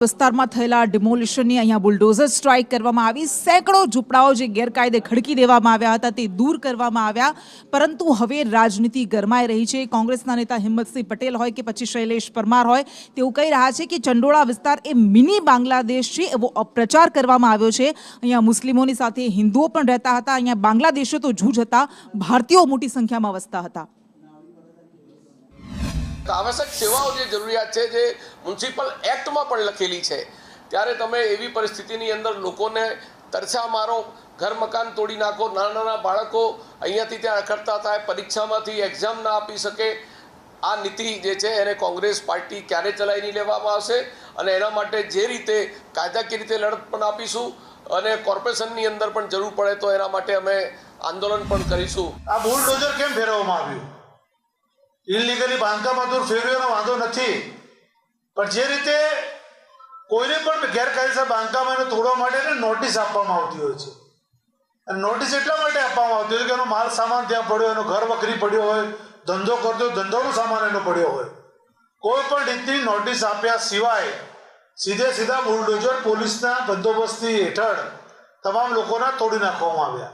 વિસ્તારમાં થયેલા ડિમોલિશનની અહીંયા બુલડોઝર સ્ટ્રાઇક કરવામાં આવી। સેંકડો ઝૂંપડાઓ જે ગેરકાયદે ખડકી દેવામાં આવ્યા હતા તે દૂર કરવામાં આવ્યા, પરંતુ હવે રાજનીતિ ગરમાઈ રહી છે। કોંગ્રેસના નેતા હિંમતસિંહ પટેલ હોય કે પછી શૈલેષ પરમાર હોય, તેઓ કહી રહ્યા છે કે ચંડોળા વિસ્તાર એ મિની બાંગ્લાદેશ છે, એવો અપપ્રચાર કરવામાં આવ્યો છે। અહીંયા મુસ્લિમોની સાથે હિન્દુઓ પણ રહેતા હતા, અહીંયા બાંગ્લાદેશીઓ તો જૂજ હતા, ભારતીયો મોટી સંખ્યામાં વસતા હતા। आवश्यक सेवाओं जो जरूरियात है जो म्युनिसिपल एक्ट में पण लखेली है, त्यारे तमे एवी परिस्थितिनी अंदर लोकोने तरछा मारो, घर मकान तोड़ी नाखो, नाना नाना बाळको अहींयाथी त्यां अखड़ता थाय, परीक्षामांथी एक्जाम ना आपी शके। आ नीति जे छे एने कोंग्रेस पार्टी क्यारे चलाई नहीं लेवामां आवशे अने एना माटे जे रीते कायदाकीय रीते लड़त पण आपीशुं अने कोर्पोरेशननी अंदर पण जरूर पड़े तो एना माटे अमे आंदोलन पण करीशुं। आ बुलडोजर केम फेरववामां આવ્યું? ઇલીગલી બાંધકામ દૂર ફેરવ્યોનો વાંધો નથી, પણ જે રીતે કોઈને પણ ગેરકાયદેસર બાંધકામ એને તોડવા માટે નોટિસ આપવામાં આવતી હોય છે, અને નોટિસ એટલા માટે આપવામાં આવતી હોય કે એનો માલ સામાન ત્યાં પડ્યો, એનો ઘર વખરી પડ્યો હોય, ધંધો કરતો ધંધોનો સામાન એનો પડ્યો હોય, કોઈ પણ રીતની નોટિસ આપ્યા સિવાય સીધા બુલડોઝર પોલીસના બંદોબસ્તી હેઠળ તમામ લોકોના તોડી નાખવામાં આવ્યા।